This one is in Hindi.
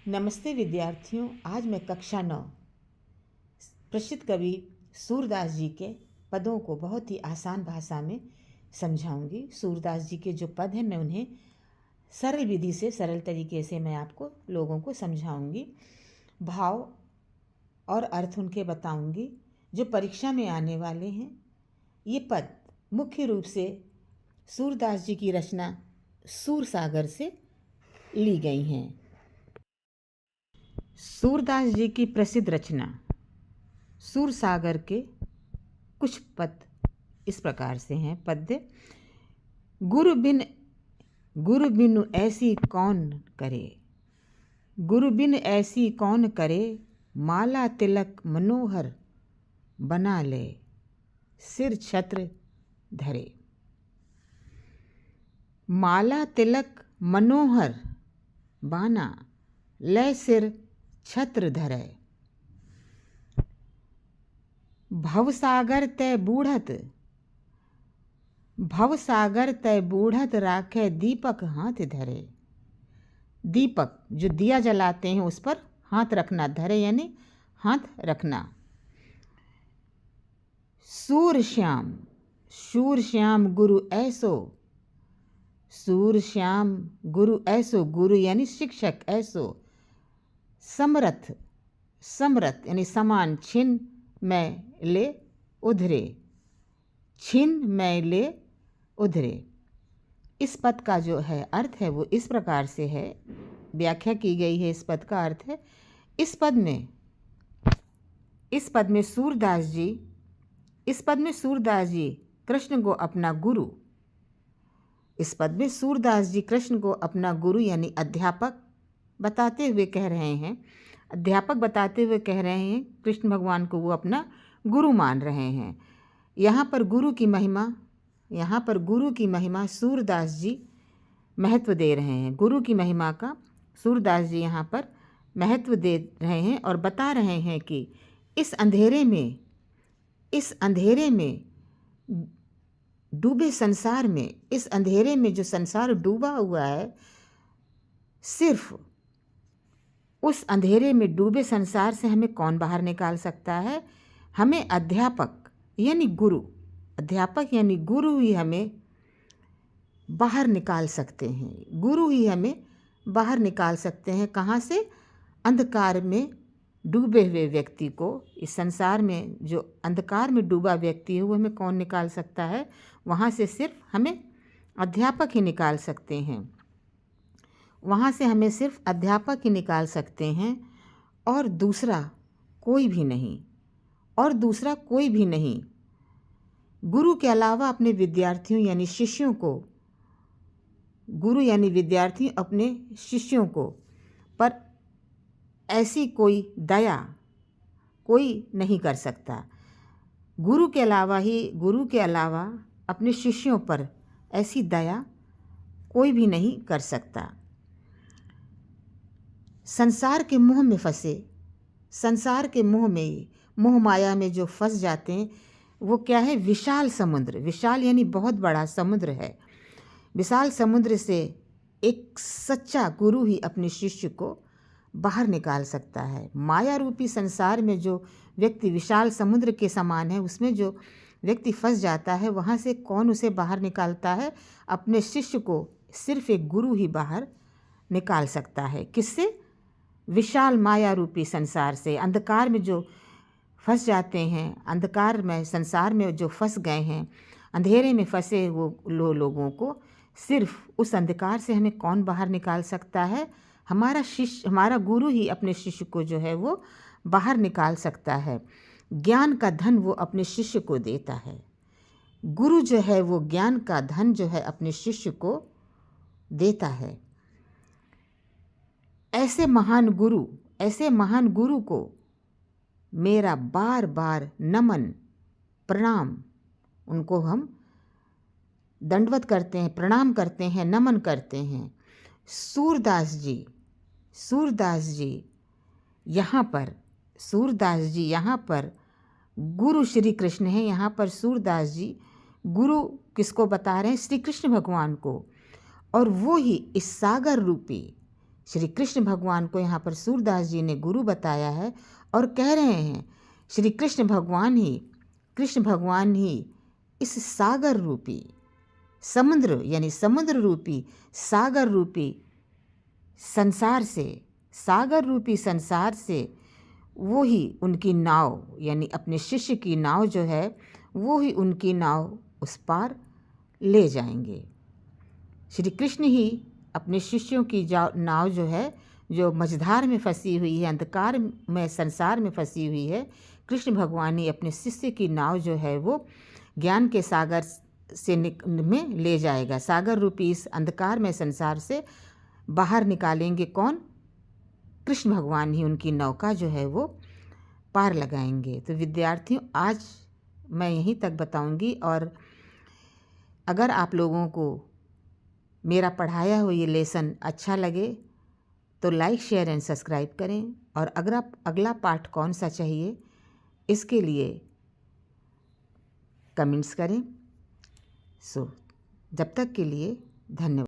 नमस्ते विद्यार्थियों। आज मैं कक्षा 9 प्रसिद्ध कवि सूरदास जी के पदों को बहुत ही आसान भाषा में समझाऊंगी। सूरदास जी के जो पद हैं मैं उन्हें सरल विधि से सरल तरीके से मैं आपको लोगों को समझाऊंगी। भाव और अर्थ उनके बताऊंगी जो परीक्षा में आने वाले हैं। ये पद मुख्य रूप से सूरदास जी की रचना सूरसागर से ली गई हैं। सूरदास जी की प्रसिद्ध रचना सूरसागर के कुछ पद इस प्रकार से हैं। पद्य: गुरु बिनु ऐसी कौन करे, गुरु बिन ऐसी कौन करे, माला तिलक मनोहर बना ले, सिर छत्र धरे। माला तिलक मनोहर बाना, लय सिर छत्र धरे। भवसागर तय बूढ़त राखे, दीपक हाथ धरे। दीपक जो दिया जलाते हैं उस पर हाथ रखना, धरे यानी हाथ रखना। सूर श्याम गुरु ऐसो, सूर श्याम गुरु ऐसो, गुरु यानी शिक्षक, ऐसो। समरथ यानी समान, छिन मैं ले उधरे, छिन मैं ले उधरे। इस पद का जो है अर्थ है वो इस प्रकार से है, व्याख्या की गई है। इस पद का अर्थ है, इस पद में सूरदास जी कृष्ण को अपना गुरु, इस पद में सूरदास जी कृष्ण को अपना गुरु यानी अध्यापक बताते हुए कह रहे हैं। कृष्ण भगवान को वो अपना गुरु मान रहे हैं। यहाँ पर गुरु की महिमा सूरदास जी महत्व दे रहे हैं। गुरु की महिमा का सूरदास जी यहाँ पर महत्व दे रहे हैं और बता रहे हैं कि इस अंधेरे में डूबे संसार में, इस अंधेरे में जो संसार डूबा हुआ है, सिर्फ उस अंधेरे में डूबे संसार से हमें कौन बाहर निकाल सकता है? हमें अध्यापक यानी गुरु ही हमें बाहर निकाल सकते हैं। गुरु ही हमें बाहर निकाल सकते हैं। कहाँ से? अंधकार में डूबे हुए व्यक्ति को, इस संसार में जो अंधकार में डूबा व्यक्ति है वो हमें कौन निकाल सकता है? वहाँ से सिर्फ हमें अध्यापक ही निकाल सकते हैं। वहाँ से हमें सिर्फ अध्यापक ही निकाल सकते हैं और दूसरा कोई भी नहीं। गुरु के अलावा अपने विद्यार्थियों यानी शिष्यों को, गुरु यानी विद्यार्थी अपने शिष्यों को पर ऐसी कोई दया कोई नहीं कर सकता। गुरु के अलावा अपने शिष्यों पर ऐसी दया कोई भी नहीं कर सकता। संसार के मोह माया में जो फंस जाते हैं वो क्या है? विशाल समुद्र, विशाल यानी बहुत बड़ा समुद्र है। विशाल समुद्र से एक सच्चा गुरु ही अपने शिष्य को बाहर निकाल सकता है। माया रूपी संसार में जो व्यक्ति विशाल समुद्र के समान है, उसमें जो व्यक्ति फंस जाता है, वहाँ से कौन उसे बाहर निकालता है? अपने शिष्य को सिर्फ एक गुरु ही बाहर निकाल सकता है। किससे? विशाल माया रूपी संसार से। अंधकार में जो फंस जाते हैं, अंधकार में संसार में जो फंस गए हैं, अंधेरे में फंसे वो लोगों को सिर्फ उस अंधकार से हमें कौन बाहर निकाल सकता है? हमारा गुरु ही अपने शिष्य को जो है वो बाहर निकाल सकता है। ज्ञान का धन वो अपने शिष्य को देता है। गुरु जो है वो ज्ञान का धन जो है अपने शिष्य को देता है। ऐसे महान गुरु को मेरा बार बार नमन प्रणाम, उनको हम दंडवत करते हैं, प्रणाम करते हैं, नमन करते हैं। सूरदास जी यहाँ पर गुरु श्री कृष्ण हैं। यहाँ पर सूरदास जी गुरु किसको बता रहे हैं? श्री कृष्ण भगवान को। और वो ही इस सागर रूपी श्री कृष्ण भगवान को यहाँ पर सूरदास जी ने गुरु बताया है और कह रहे हैं श्री कृष्ण भगवान ही इस सागर रूपी समुद्र यानी समुद्र रूपी सागर रूपी संसार से वो ही उनकी नाव यानी अपने शिष्य की नाव जो है वो ही उनकी नाव उस पार ले जाएंगे। श्री कृष्ण ही अपने शिष्यों की नाव जो है, जो मझधार में फंसी हुई है, अंधकार में संसार में फंसी हुई है, कृष्ण भगवान ही अपने शिष्य की नाव जो है वो ज्ञान के सागर से में ले जाएगा। सागर रूपी इस अंधकार में संसार से बाहर निकालेंगे कौन? कृष्ण भगवान ही उनकी नौका जो है वो पार लगाएंगे। तो विद्यार्थियों, आज मैं यहीं तक बताऊंगी, और अगर आप लोगों को मेरा पढ़ाया हुआ ये लेसन अच्छा लगे तो लाइक, शेयर एंड सब्सक्राइब करें। और अगर अगला पार्ट कौन सा चाहिए इसके लिए कमेंट्स करें। जब तक के लिए धन्यवाद।